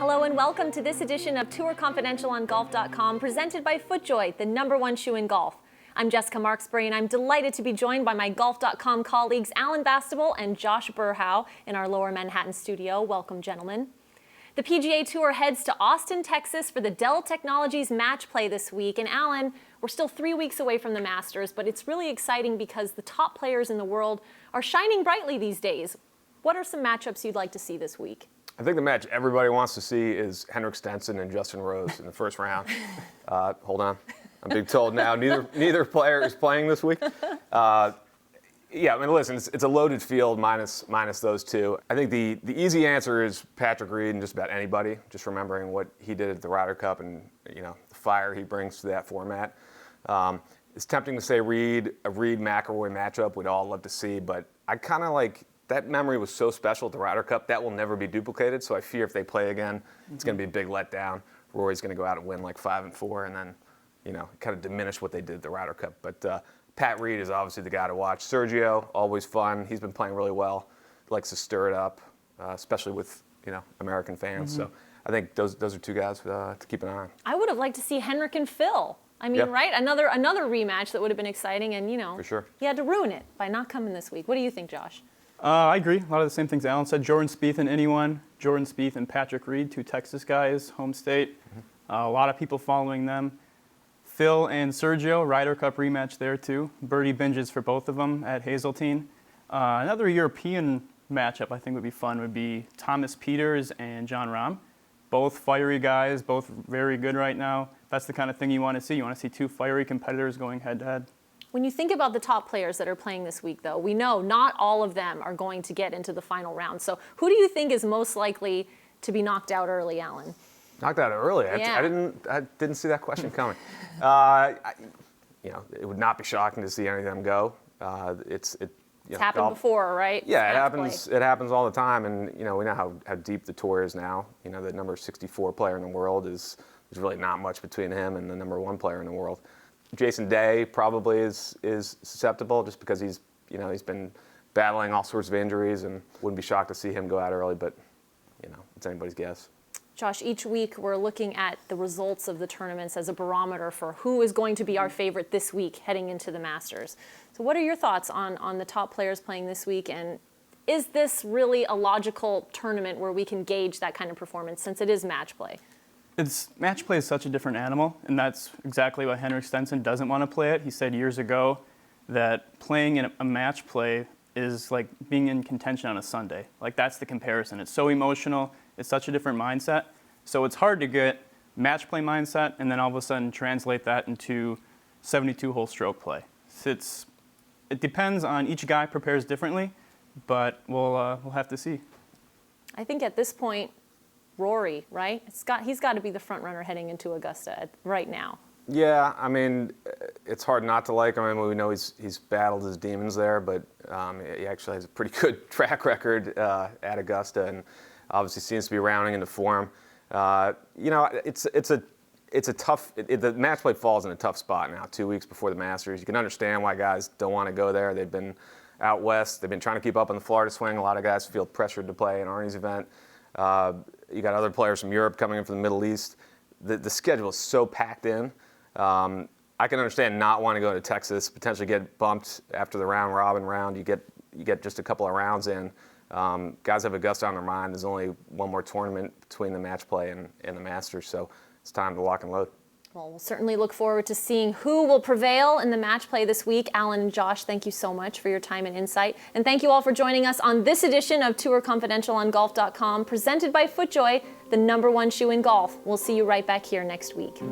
Hello and welcome to this edition of Tour Confidential on Golf.com, presented by FootJoy, the #1 shoe in golf. I'm Jessica Marksbury, and I'm delighted to be joined by my Golf.com colleagues Alan Bastable and Josh Burhow in our Lower Manhattan studio. Welcome, gentlemen. The PGA Tour heads to Austin, Texas for the Dell Technologies match play this week. And Alan, we're still 3 weeks away from the Masters, but it's really exciting because the top players in the world are shining brightly these days. What are some matchups you'd like to see this week? I think the match everybody wants to see is Henrik Stenson and Justin Rose in the first round. Hold on. I'm being told now neither player is playing this week. Yeah, I mean, listen, it's a loaded field minus those two. I think the easy answer is Patrick Reed and just about anybody, just remembering what he did at the Ryder Cup and, you know, the fire he brings to that format. It's tempting to say a Reed-McIlroy matchup we'd all love to see, but I kind of like that memory was so special at the Ryder Cup. That will never be duplicated, so I fear if they play again, it's going to be a big letdown. Rory's going to go out and win like 5 and 4, and then, you know, kind of diminish what they did at the Ryder Cup. But Pat Reed is obviously the guy to watch. Sergio, always fun. He's been playing really well. Likes to stir it up, especially with, you know, American fans. So I think those are two guys to keep an eye on. I would have liked to see Henrik and Phil. I mean, right? Another rematch that would have been exciting, and, you know, for sure, he had to ruin it by not coming this week. What do you think, Josh? I agree. A lot of the same things Alan said. Jordan Spieth and anyone. Jordan Spieth and Patrick Reed, two Texas guys, home state. A lot of people following them. Phil and Sergio, Ryder Cup rematch there too. Birdie binges for both of them at Hazeltine. Another European matchup I think would be fun would be Thomas Pieters and Jon Rahm. Both fiery guys, both very good right now. That's the kind of thing you want to see. You want to see two fiery competitors going head-to-head. When you think about the top players that are playing this week, though, we know not all of them are going to get into the final round. So who do you think is most likely to be knocked out early, Alan? Knocked out early? Yeah. I didn't see that question coming. You know, it would not be shocking to see any of them go. It's happened before, right? Yeah, it happens. It happens all the time, and you know we know how deep the tour is now. You know, the number 64 player in the world is there's really not much between him and the #1 player in the world. Jason Day probably is susceptible just because he's been battling all sorts of injuries, and wouldn't be shocked to see him go out early, but you know, it's anybody's guess. Josh, each week we're looking at the results of the tournaments as a barometer for who is going to be our favorite this week heading into the Masters. So what are your thoughts on the top players playing this week, and is this really a logical tournament where we can gauge that kind of performance since it is match play? Match play is such a different animal, and that's exactly why Henrik Stenson doesn't want to play it. He said years ago that playing in a match play is like being in contention on a Sunday. Like, that's the comparison. It's so emotional. It's such a different mindset. So it's hard to get match play mindset and then all of a sudden translate that into 72-hole stroke play. It depends on each guy prepares differently, but we'll have to see. I think at this point, Rory, right? He's got to be the front runner heading into Augusta right now. Yeah, I mean, it's hard not to like him. I mean, we know he's battled his demons there, but he actually has a pretty good track record at Augusta, and obviously seems to be rounding into form. You know, it's a tough. The match play falls in a tough spot now. 2 weeks before the Masters, you can understand why guys don't want to go there. They've been out west. They've been trying to keep up on the Florida swing. A lot of guys feel pressured to play in Arnie's event. You got other players from Europe coming in from the Middle East. The schedule is so packed in. I can understand not wanting to go to Texas, potentially get bumped after the round robin round. You get just a couple of rounds in. Guys have Augusta on their mind. There's only one more tournament between the match play and the Masters, so it's time to lock and load. Well, we'll certainly look forward to seeing who will prevail in the match play this week. Alan and Josh, thank you so much for your time and insight. And thank you all for joining us on this edition of Tour Confidential on Golf.com, presented by FootJoy, the #1 shoe in golf. We'll see you right back here next week.